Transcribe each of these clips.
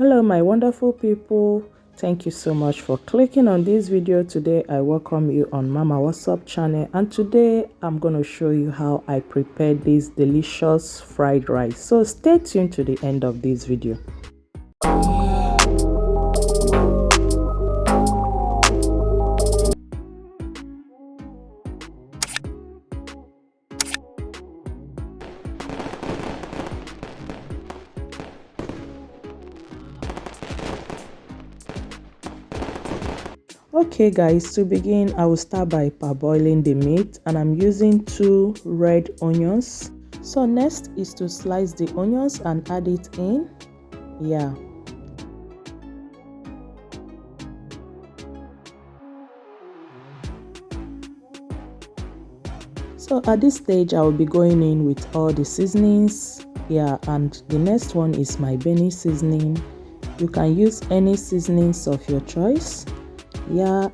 Hello my wonderful people, thank you so much for clicking on this video. Today I welcome you on Mama WhatsApp channel, and today I'm going to show you how I prepared this delicious fried rice. So stay tuned to the end of this video. Okay guys, to begin I will start by parboiling the meat, and I'm using 2 red onions. So next is to slice the onions and add it in. So at this stage I will be going in with all the seasonings. And the next one is my Benny seasoning. You can use any seasonings of your choice.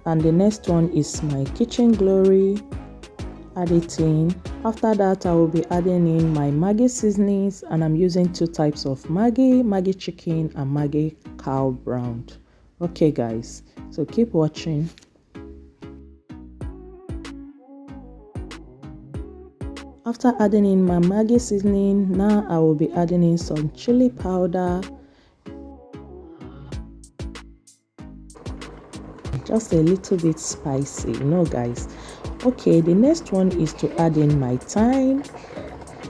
And the next one is my kitchen glory. Add it in. After that I will be adding in my Maggi seasonings, and I'm using 2 types of Maggi chicken and Maggi cow brown. Okay guys, so keep watching. After adding in my Maggi seasoning, now I will be adding in some chili powder, just a little bit spicy, guys. Okay, the next one is to add in my thyme,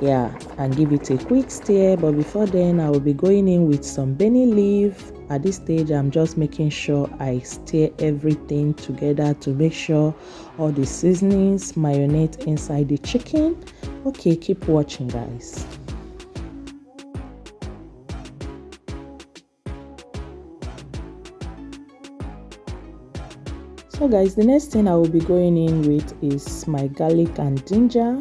and give it a quick stir. But before then I will be going in with some Benny leaf. At this stage I'm just making sure I stir everything together to make sure all the seasonings marinate inside the chicken. Okay, keep watching guys. So guys, the next thing I will be going in with is my garlic and ginger.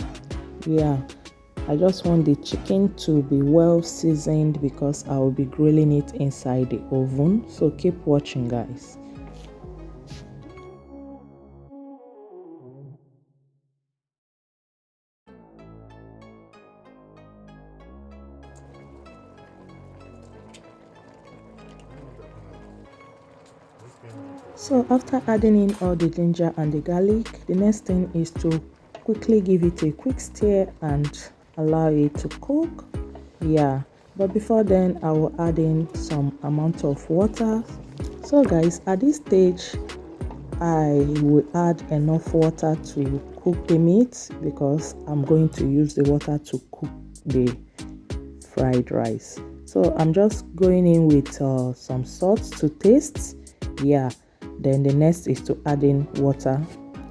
I just want the chicken to be well seasoned because I will be grilling it inside the oven. So keep watching guys. So after adding in all the ginger and the garlic, the next thing is to quickly give it a quick stir and allow it to cook. But before then I will add in some amount of water. So guys, at this stage I will add enough water to cook the meat because I'm going to use the water to cook the fried rice. So I'm just going in with some salt to taste. Then the next is to add in water.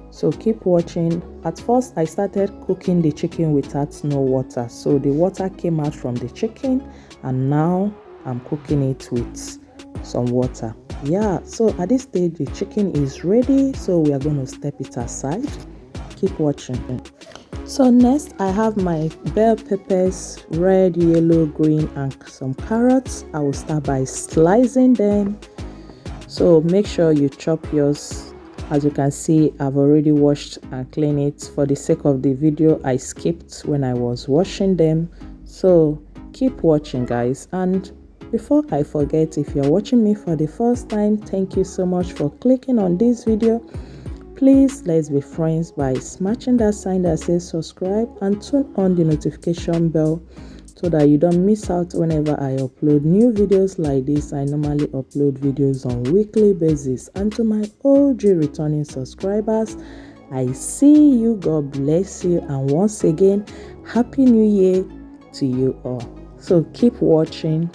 So keep watching. At first I started cooking the chicken without no water, so the water came out from the chicken, and now I'm cooking it with some water. So at this stage the chicken is ready, so we are going to step it aside. Keep watching. So next I have my bell peppers, red, yellow, green, and some carrots. I will start by slicing them. So make sure you chop yours. As you can see, I've already washed and cleaned it. For the sake of the video, I skipped when I was washing them. So keep watching guys. And before I forget, if you're watching me for the first time, thank you so much for clicking on this video. Please let's be friends by smashing that sign that says subscribe and turn on the notification bell so that you don't miss out whenever I upload new videos like this. I normally upload videos on weekly basis. And to my OG returning subscribers, I see you, God bless you, and once again happy new year to you all. So keep watching.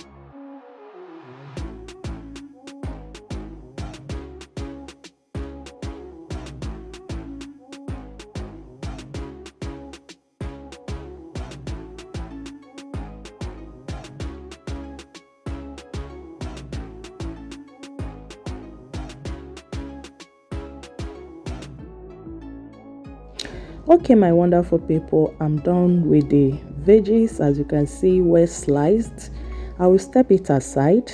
Okay my wonderful people, I'm done with the veggies. As you can see, well sliced. I will step it aside.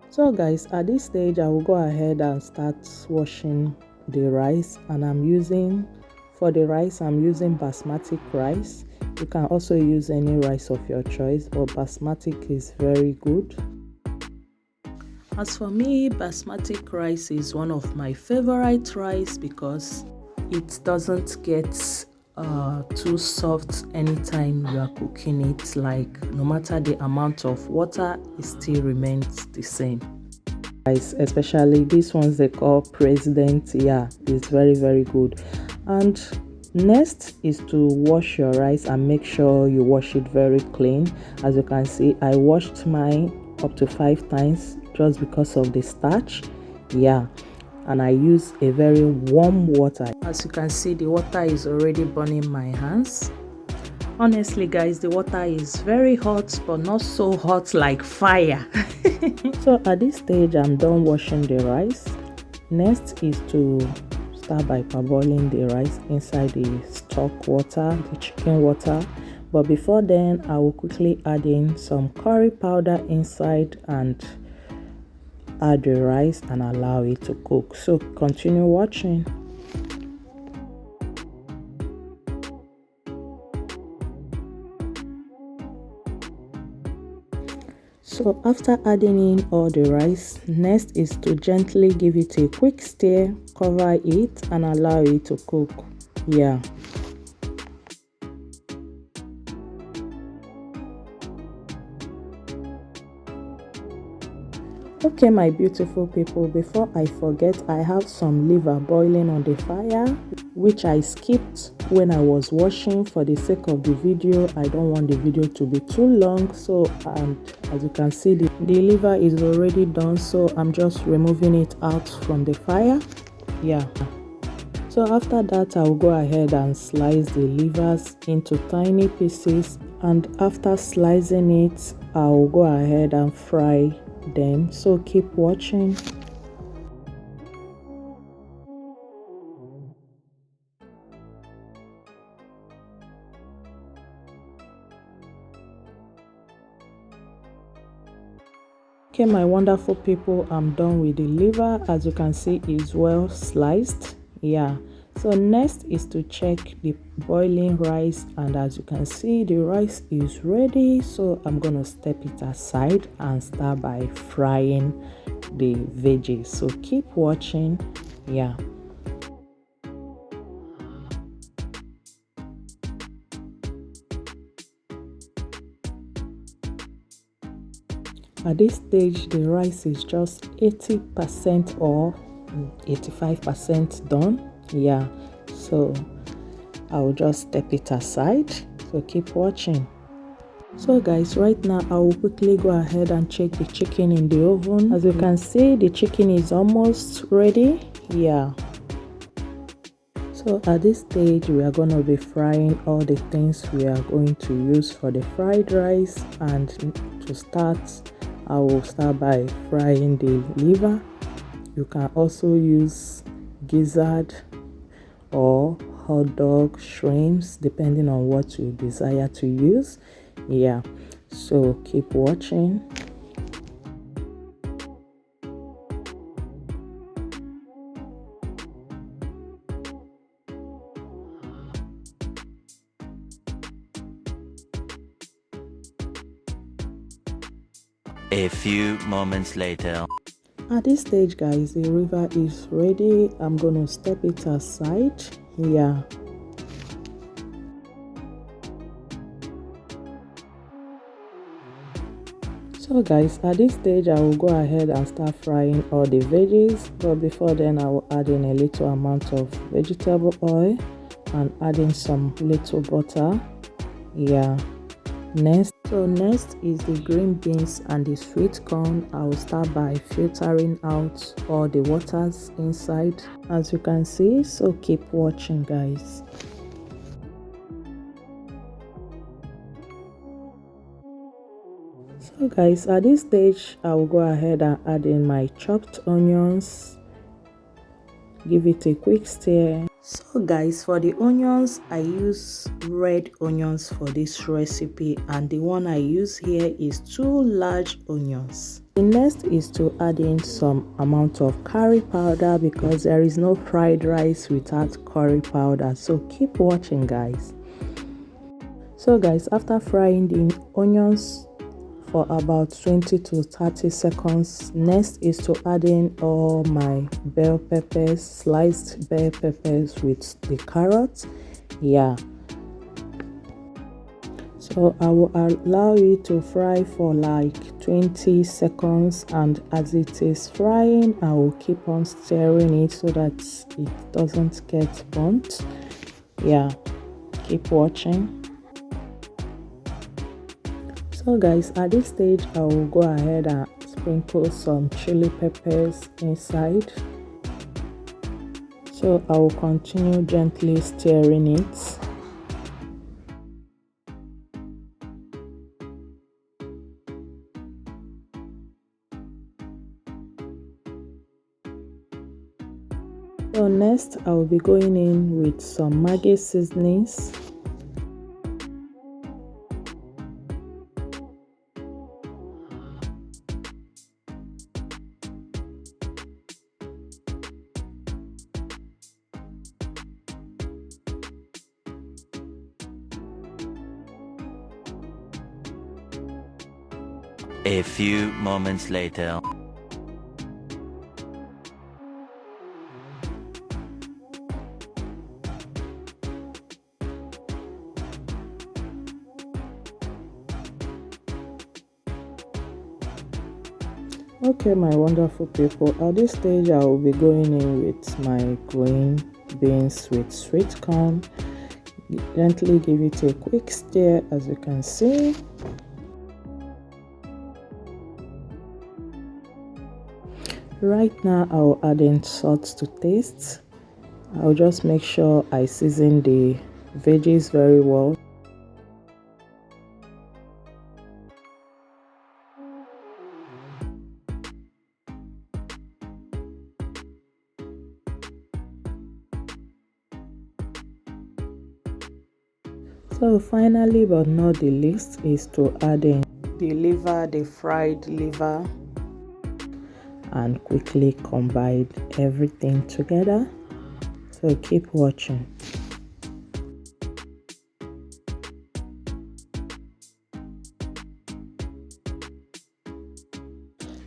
So guys, at this stage I will go ahead and start washing the rice, and for the rice I'm using basmati rice. You can also use any rice of your choice, but basmati is very good. As for me, basmati rice is one of my favorite rice because it doesn't get too soft anytime you are cooking it. Like, no matter the amount of water, it still remains the same. Rice, especially these ones they call president, yeah, it's very good. And next is to wash your rice and make sure you wash it very clean. As you can see, I washed mine up to 5 times just because of the starch, yeah. And I use a very warm water. As you can see, the water is already burning my hands. Honestly guys, the water is very hot, but not so hot like fire. So at this stage, I'm done washing the rice. Next is to start by parboiling the rice inside the stock water, the chicken water. But before then, I will quickly add in some curry powder inside and add the rice and allow it to cook. So continue watching. So after adding in all the rice, next is to gently give it a quick stir, cover it and allow it to cook. Yeah. Okay, my beautiful people, before I forget, I have some liver boiling on the fire, which I skipped when I was washing for the sake of the video. I don't want the video to be too long. So as you can see, the liver is already done, so I'm just removing it out from the fire. Yeah. So after that, I'll go ahead and slice the livers into tiny pieces, and after slicing it, I'll go ahead and fry them. So keep watching. Okay, my wonderful people, I'm done with the liver. As you can see, it's well sliced. Yeah. So next is to check the boiling rice, and as you can see, the rice is ready. So I'm gonna step it aside and start by frying the veggies. So keep watching. Yeah. At this stage, the rice is just 80% or 85% done. Yeah, so I'll just step it aside. So keep watching. So guys, right now I will quickly go ahead and check the chicken in the oven. As you can see, the chicken is almost ready. Yeah. So at this stage, we are going to be frying all the things we are going to use for the fried rice. And to start, I will start by frying the liver. You can also use gizzard or hot dog, shrimps, depending on what you desire to use. Yeah, so keep watching. A few moments later. At this stage, guys, the liver is ready. I'm gonna step it aside. Yeah. So guys, at this stage, I will go ahead and start frying all the veggies. But before then, I will add in a little amount of vegetable oil and add in some little butter. Yeah. Next is the green beans and the sweet corn. I will start by filtering out all the waters inside, as you can see. So keep watching, guys. So guys, at this stage, I will go ahead and add in my chopped onions. Give it a quick stir. So guys, for the onions, I use red onions for this recipe, and the one I use here is 2 large onions. The next is to add in some amount of curry powder, because there is no fried rice without curry powder. So keep watching, guys. So guys, after frying the onions for about 20 to 30 seconds, next is to add in all my bell peppers, sliced bell peppers with the carrots. Yeah, so I will allow it to fry for like 20 seconds, and as it is frying, I will keep on stirring it so that it doesn't get burnt. Yeah, keep watching. So guys, at this stage I will go ahead and sprinkle some chili peppers inside. So I will continue gently stirring it. So next I will be going in with some Maggi seasonings. A few moments later. Okay, my wonderful people, at this stage I will be going in with my green beans with sweet corn. Gently give it a quick stir, as you can see. Right now I will add in salt to taste. I'll just make sure I season the veggies very well. So finally but not the least is to add in the liver, the fried liver, and quickly combine everything together. So keep watching.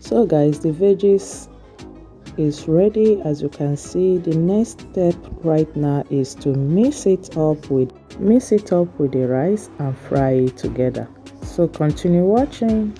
So guys, the veggies is ready. As you can see, the next step right now is to mix it up with the rice and fry it together. So continue watching.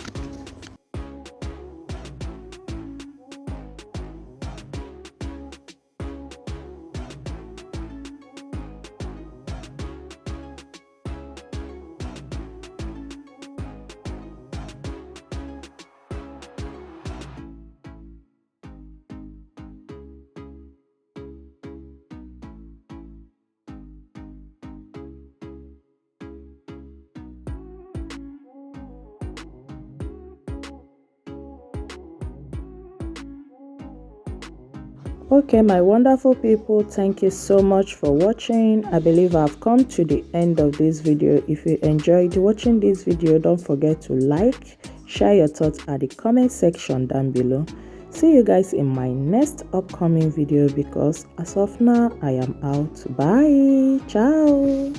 Okay, my wonderful people, thank you so much for watching. I believe I've come to the end of this video. If you enjoyed watching this video, don't forget to like, share your thoughts at the comment section down below. See you guys in my next upcoming video, because as of now I am out. Bye, ciao.